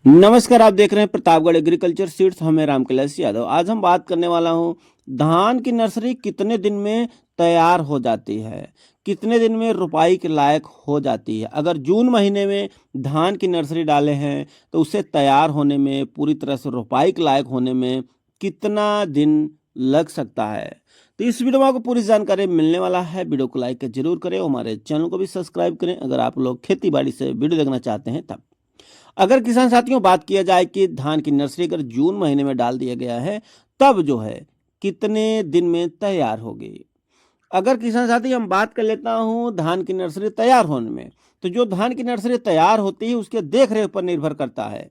नमस्कार, आप देख रहे हैं प्रतापगढ़ एग्रीकल्चर सीड्स। हमें रामकैलाश यादव। आज हम बात करने वाला हूँ, धान की नर्सरी कितने दिन में तैयार हो जाती है, कितने दिन में रुपाई के लायक हो जाती है। अगर जून महीने में धान की नर्सरी डाले हैं तो उसे तैयार होने में, पूरी तरह से रुपाई के लायक होने में कितना दिन लग सकता है। तो इस वीडियो में आपको पूरी जानकारी मिलने वाला है। वीडियो को लाइक जरूर करें, हमारे चैनल को भी सब्सक्राइब करें अगर आप लोग खेती बाड़ी से वीडियो देखना चाहते हैं तब। अगर किसान साथियों बात किया जाए कि धान की नर्सरी अगर जून महीने में डाल दिया गया है तब जो है कितने दिन में तैयार होगी। अगर किसान साथी हम बात कर लेता हूं धान की नर्सरी तैयार होने में, तो जो धान की नर्सरी तैयार होती है उसके देख रेख पर निर्भर करता है।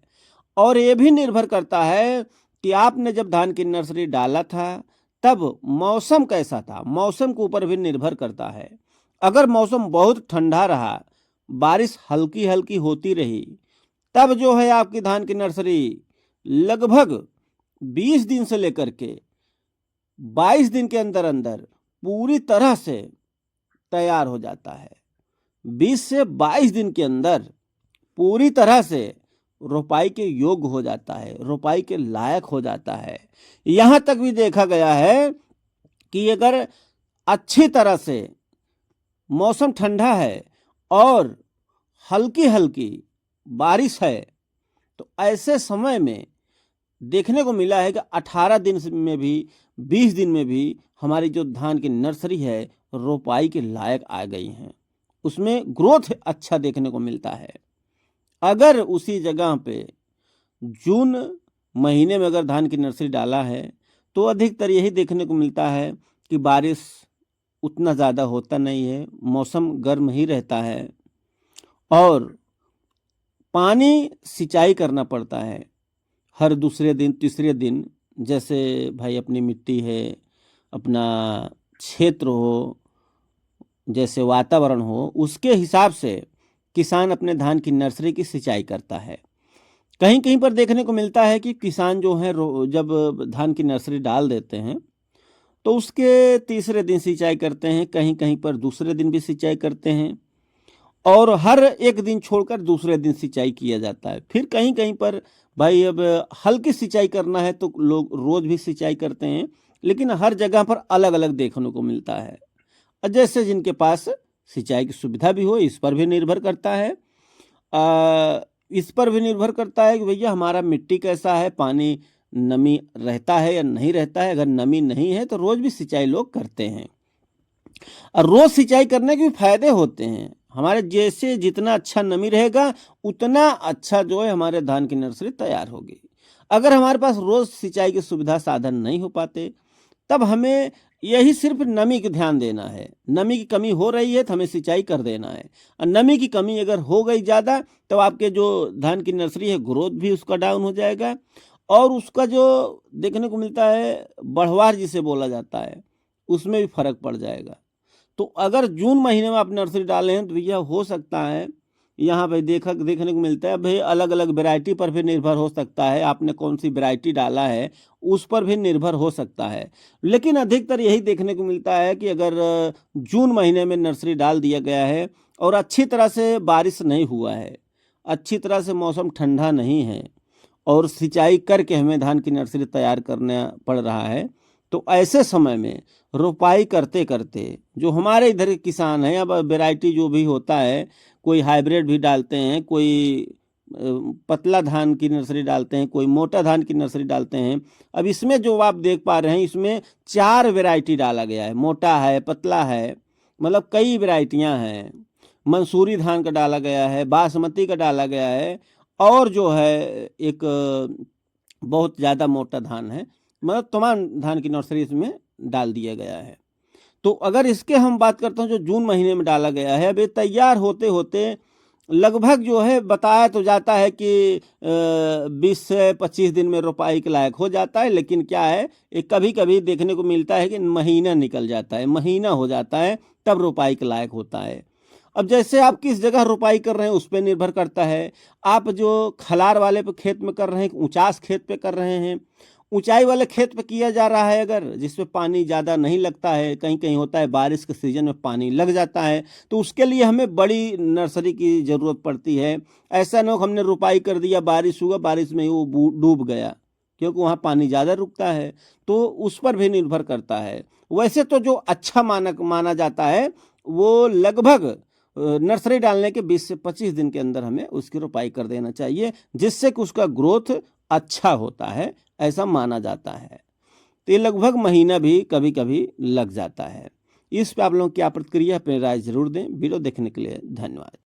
और ये भी निर्भर करता है कि आपने जब धान की नर्सरी डाला था तब मौसम कैसा था, मौसम के ऊपर भी निर्भर करता है। अगर मौसम बहुत ठंडा रहा, बारिश हल्की हल्की होती रही, तब जो है आपकी धान की नर्सरी लगभग 20 दिन से लेकर के 22 दिन के अंदर अंदर पूरी तरह से तैयार हो जाता है। 20 से 22 दिन के अंदर पूरी तरह से रोपाई के योग्य हो जाता है, रोपाई के लायक हो जाता है। यहां तक भी देखा गया है कि अगर अच्छी तरह से मौसम ठंडा है और हल्की हल्की बारिश है तो ऐसे समय में देखने को मिला है कि 18 दिन में भी, 20 दिन में भी हमारी जो धान की नर्सरी है रोपाई के लायक आ गई हैं, उसमें ग्रोथ अच्छा देखने को मिलता है। अगर उसी जगह पे जून महीने में अगर धान की नर्सरी डाला है तो अधिकतर यही देखने को मिलता है कि बारिश उतना ज़्यादा होता नहीं है, मौसम गर्म ही रहता है और पानी सिंचाई करना पड़ता है हर दूसरे दिन तीसरे दिन। जैसे भाई अपनी मिट्टी है, अपना क्षेत्र हो, जैसे वातावरण हो, उसके हिसाब से किसान अपने धान की नर्सरी की सिंचाई करता है। कहीं कहीं पर देखने को मिलता है कि किसान जो है जब धान की नर्सरी डाल देते हैं तो उसके तीसरे दिन सिंचाई करते हैं, कहीं कहीं पर दूसरे दिन भी सिंचाई करते हैं और हर एक दिन छोड़कर दूसरे दिन सिंचाई किया जाता है। फिर कहीं कहीं पर भाई अब हल्की सिंचाई करना है तो लोग रोज भी सिंचाई करते हैं, लेकिन हर जगह पर अलग अलग देखने को मिलता है। और जैसे जिनके पास सिंचाई की सुविधा भी हो, इस पर भी निर्भर करता है। इस पर भी निर्भर करता है कि भैया हमारा मिट्टी कैसा है, पानी नमी रहता है या नहीं रहता है। अगर नमी नहीं है तो रोज भी सिंचाई लोग करते हैं। और रोज सिंचाई करने के भी फायदे होते हैं। हमारे जैसे जितना अच्छा नमी रहेगा उतना अच्छा जो है हमारे धान की नर्सरी तैयार होगी। अगर हमारे पास रोज सिंचाई की सुविधा साधन नहीं हो पाते तब हमें यही सिर्फ नमी की ध्यान देना है। नमी की कमी हो रही है तो हमें सिंचाई कर देना है। और नमी की कमी अगर हो गई ज़्यादा तो आपके जो धान की नर्सरी है ग्रोथ भी उसका डाउन हो जाएगा और उसका जो देखने को मिलता है बढ़वार जिसे बोला जाता है उसमें भी फर्क पड़ जाएगा। तो अगर जून महीने में आप नर्सरी डाले हैं तो भैया हो सकता है यहाँ पे देखने को मिलता है भाई अलग अलग वैरायटी पर भी निर्भर हो सकता है, आपने कौन सी वैरायटी डाला है उस पर भी निर्भर हो सकता है। लेकिन अधिकतर यही देखने को मिलता है कि अगर जून महीने में नर्सरी डाल दिया गया है और अच्छी तरह से बारिश नहीं हुआ है, अच्छी तरह से मौसम ठंडा नहीं है और सिंचाई करके हमें धान की नर्सरी तैयार करना पड़ रहा है, तो ऐसे समय में रोपाई करते करते जो हमारे इधर के किसान हैं, अब वैरायटी जो भी होता है, कोई हाइब्रिड भी डालते हैं, कोई पतला धान की नर्सरी डालते हैं, कोई मोटा धान की नर्सरी डालते हैं। अब इसमें जो आप देख पा रहे हैं इसमें 4 वैरायटी डाला गया है, मोटा है, पतला है, मतलब कई वैरायटियां हैं। मंसूरी धान का डाला गया है, बासमती का डाला गया है और जो है एक बहुत ज़्यादा मोटा धान है। मतलब तमाम धान की नर्सरी इसमें डाल दिया गया है। तो अगर इसके हम बात करते हैं जो जून महीने में डाला गया है, अब ये तैयार होते होते लगभग जो है बताया तो जाता है कि 20 से 25 दिन में रोपाई के लायक हो जाता है। लेकिन क्या है, ये कभी कभी देखने को मिलता है कि महीना निकल जाता है, महीना हो जाता है तब रोपाई के लायक होता है। अब जैसे आप किस जगह रोपाई कर रहे हैं उस पर निर्भर करता है। आप जो खलार वाले पे खेत में कर रहे हैं, ऊंचास खेत पे कर रहे हैं, ऊंचाई वाले खेत पे किया जा रहा है अगर, जिसमें पानी ज़्यादा नहीं लगता है, कहीं कहीं होता है बारिश के सीजन में पानी लग जाता है, तो उसके लिए हमें बड़ी नर्सरी की ज़रूरत पड़ती है। ऐसा ना हो हमने रुपाई कर दिया, बारिश हुआ, बारिश में ही वो डूब गया, क्योंकि वहाँ पानी ज़्यादा रुकता है, तो उस पर भी निर्भर करता है। वैसे तो जो अच्छा माना जाता है वो लगभग नर्सरी डालने के 20 से 25 दिन के अंदर हमें उसकी रुपाई कर देना चाहिए, जिससे कि उसका ग्रोथ अच्छा होता है, ऐसा माना जाता है। तो ये लगभग महीना भी कभी कभी लग जाता है। इस पे आप लोगों की क्या प्रतिक्रिया, अपनी राय जरूर दें। वीडियो देखने के लिए धन्यवाद।